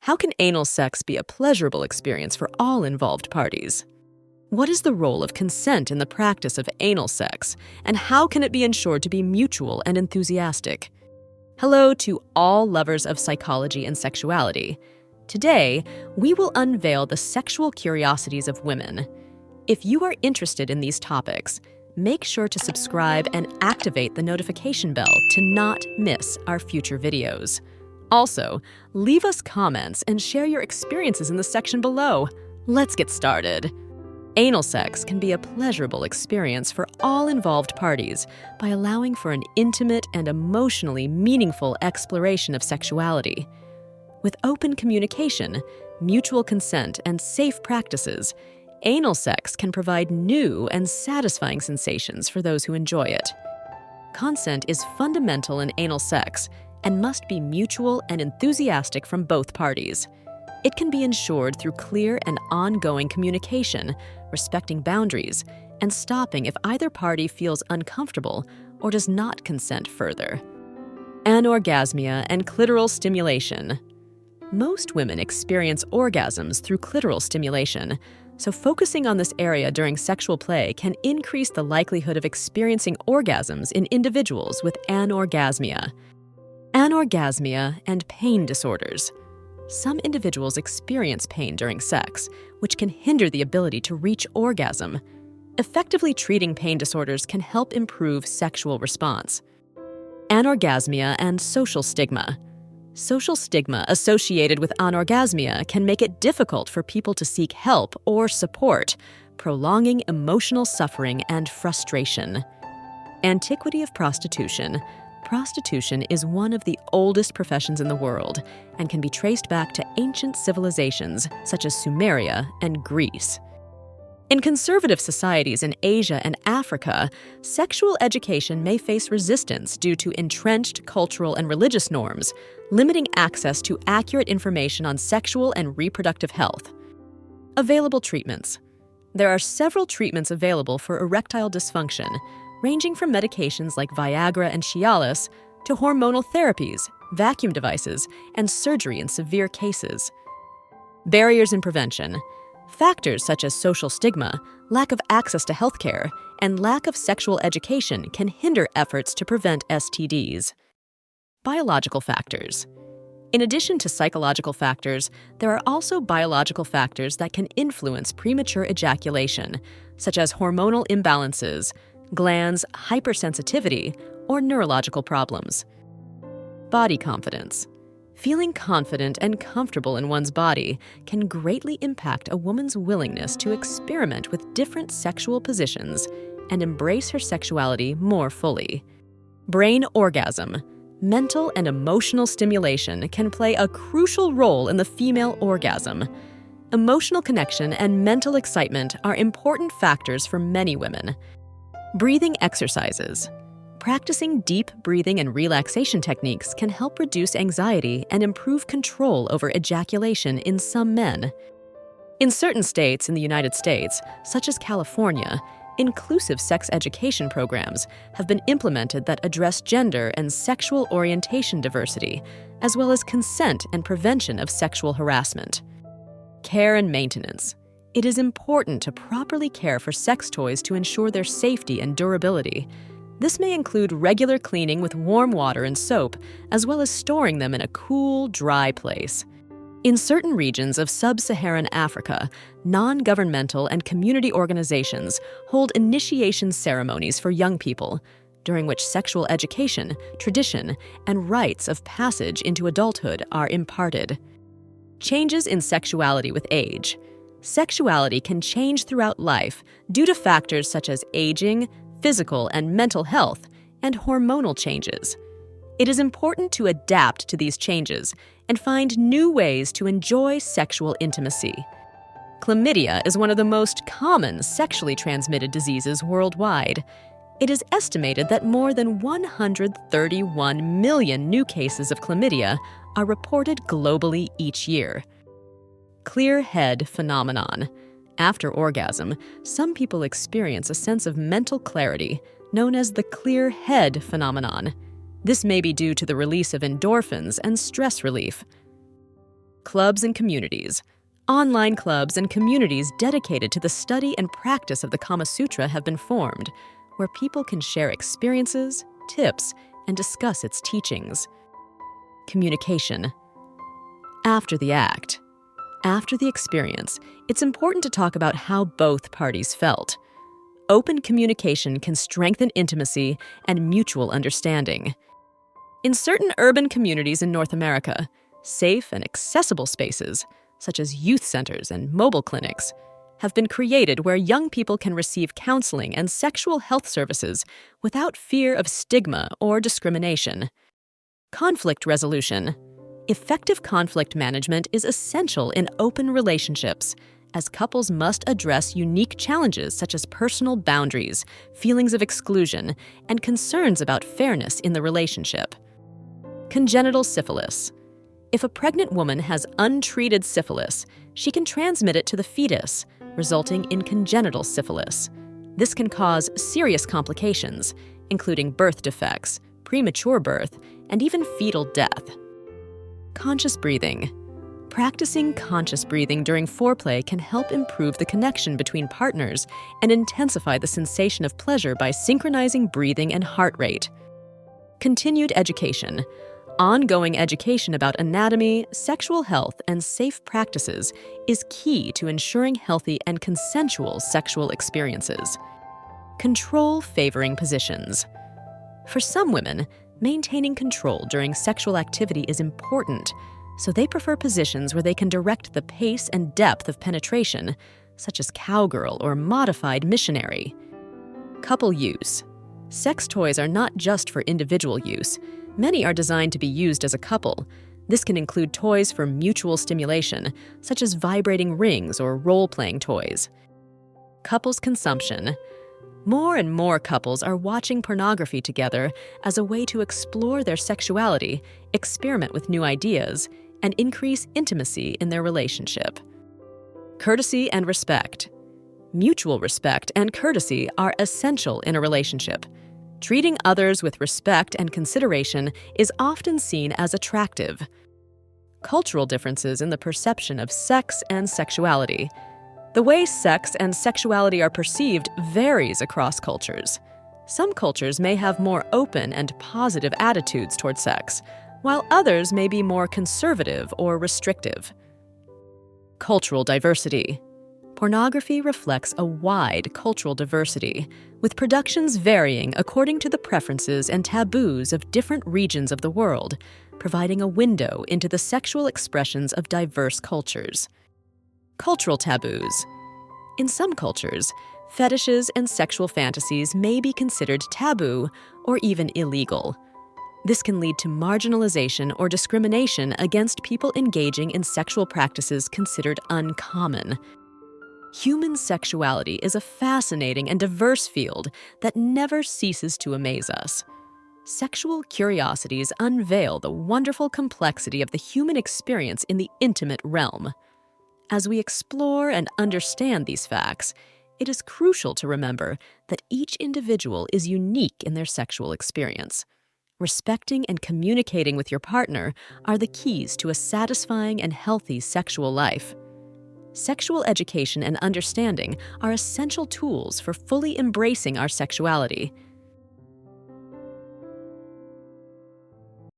How can anal sex be a pleasurable experience for all involved parties? What is the role of consent in the practice of anal sex, and how can it be ensured to be mutual and enthusiastic? Hello to all lovers of psychology and sexuality. Today, we will unveil the sexual curiosities of women. If you are interested in these topics, make sure to subscribe and activate the notification bell to not miss our future videos. Also, leave us comments and share your experiences in the section below. Let's get started. Anal sex can be a pleasurable experience for all involved parties by allowing for an intimate and emotionally meaningful exploration of sexuality. With open communication, mutual consent, and safe practices, anal sex can provide new and satisfying sensations for those who enjoy it. Consent is fundamental in anal sex and must be mutual and enthusiastic from both parties. It can be ensured through clear and ongoing communication, respecting boundaries, and stopping if either party feels uncomfortable or does not consent further. Anorgasmia and clitoral stimulation. Most women experience orgasms through clitoral stimulation, so focusing on this area during sexual play can increase the likelihood of experiencing orgasms in individuals with anorgasmia. Anorgasmia and pain disorders. Some individuals experience pain during sex, which can hinder the ability to reach orgasm. Effectively treating pain disorders can help improve sexual response. Anorgasmia and social stigma. Social stigma associated with anorgasmia can make it difficult for people to seek help or support, prolonging emotional suffering and frustration. Antiquity of prostitution. Prostitution is one of the oldest professions in the world and can be traced back to ancient civilizations such as Sumeria and Greece. In conservative societies in Asia and Africa, sexual education may face resistance due to entrenched cultural and religious norms, limiting access to accurate information on sexual and reproductive health. Available treatments. There are several treatments available for erectile dysfunction, ranging from medications like Viagra and Cialis to hormonal therapies, vacuum devices, and surgery in severe cases. Barriers in prevention. Factors such as social stigma, lack of access to healthcare, and lack of sexual education can hinder efforts to prevent STDs. Biological factors. In addition to psychological factors, there are also biological factors that can influence premature ejaculation, such as hormonal imbalances, glands, hypersensitivity, or neurological problems. Body confidence. Feeling confident and comfortable in one's body can greatly impact a woman's willingness to experiment with different sexual positions and embrace her sexuality more fully. Brain orgasm. Mental and emotional stimulation can play a crucial role in the female orgasm. Emotional connection and mental excitement are important factors for many women. Breathing exercises. Practicing deep breathing and relaxation techniques can help reduce anxiety and improve control over ejaculation in some men. In certain states in the United States, such as California, inclusive sex education programs have been implemented that address gender and sexual orientation diversity, as well as consent and prevention of sexual harassment. Care and maintenance. It is important to properly care for sex toys to ensure their safety and durability. This may include regular cleaning with warm water and soap, as well as storing them in a cool, dry place. In certain regions of sub-Saharan Africa, non-governmental and community organizations hold initiation ceremonies for young people, during which sexual education, tradition, and rites of passage into adulthood are imparted. Changes in sexuality with age. Sexuality can change throughout life due to factors such as aging, physical and mental health, and hormonal changes. It is important to adapt to these changes and find new ways to enjoy sexual intimacy. Chlamydia is one of the most common sexually transmitted diseases worldwide. It is estimated that more than 131 million new cases of chlamydia are reported globally each year. Clear head phenomenon. After orgasm, some people experience a sense of mental clarity, known as the clear head phenomenon. This may be due to the release of endorphins and stress relief. Clubs and communities. Online clubs and communities dedicated to the study and practice of the Kama Sutra have been formed, where people can share experiences, tips, and discuss its teachings. Communication. After the act. After the experience, it's important to talk about how both parties felt. Open communication can strengthen intimacy and mutual understanding. In certain urban communities in North America, safe and accessible spaces, such as youth centers and mobile clinics, have been created where young people can receive counseling and sexual health services without fear of stigma or discrimination. Conflict resolution. Effective conflict management is essential in open relationships, as couples must address unique challenges such as personal boundaries, feelings of exclusion, and concerns about fairness in the relationship. Congenital syphilis. If a pregnant woman has untreated syphilis, she can transmit it to the fetus, resulting in congenital syphilis. This can cause serious complications, including birth defects, premature birth, and even fetal death. Conscious breathing. Practicing conscious breathing during foreplay can help improve the connection between partners and intensify the sensation of pleasure by synchronizing breathing and heart rate. Continued education. Ongoing education about anatomy, sexual health, and safe practices is key to ensuring healthy and consensual sexual experiences. Control favoring positions. For some women, maintaining control during sexual activity is important, so they prefer positions where they can direct the pace and depth of penetration, such as cowgirl or modified missionary. Couple use. Sex toys are not just for individual use. Many are designed to be used as a couple. This can include toys for mutual stimulation, such as vibrating rings or role-playing toys. Couples consumption. More and more couples are watching pornography together as a way to explore their sexuality, experiment with new ideas, and increase intimacy in their relationship. Courtesy and respect. Mutual respect and courtesy are essential in a relationship. Treating others with respect and consideration is often seen as attractive. Cultural differences in the perception of sex and sexuality. The way sex and sexuality are perceived varies across cultures. Some cultures may have more open and positive attitudes toward sex, while others may be more conservative or restrictive. Cultural diversity. Pornography reflects a wide cultural diversity, with productions varying according to the preferences and taboos of different regions of the world, providing a window into the sexual expressions of diverse cultures. Cultural taboos. In some cultures, fetishes and sexual fantasies may be considered taboo or even illegal. This can lead to marginalization or discrimination against people engaging in sexual practices considered uncommon. Human sexuality is a fascinating and diverse field that never ceases to amaze us. Sexual curiosities unveil the wonderful complexity of the human experience in the intimate realm. As we explore and understand these facts, it is crucial to remember that each individual is unique in their sexual experience. Respecting and communicating with your partner are the keys to a satisfying and healthy sexual life. Sexual education and understanding are essential tools for fully embracing our sexuality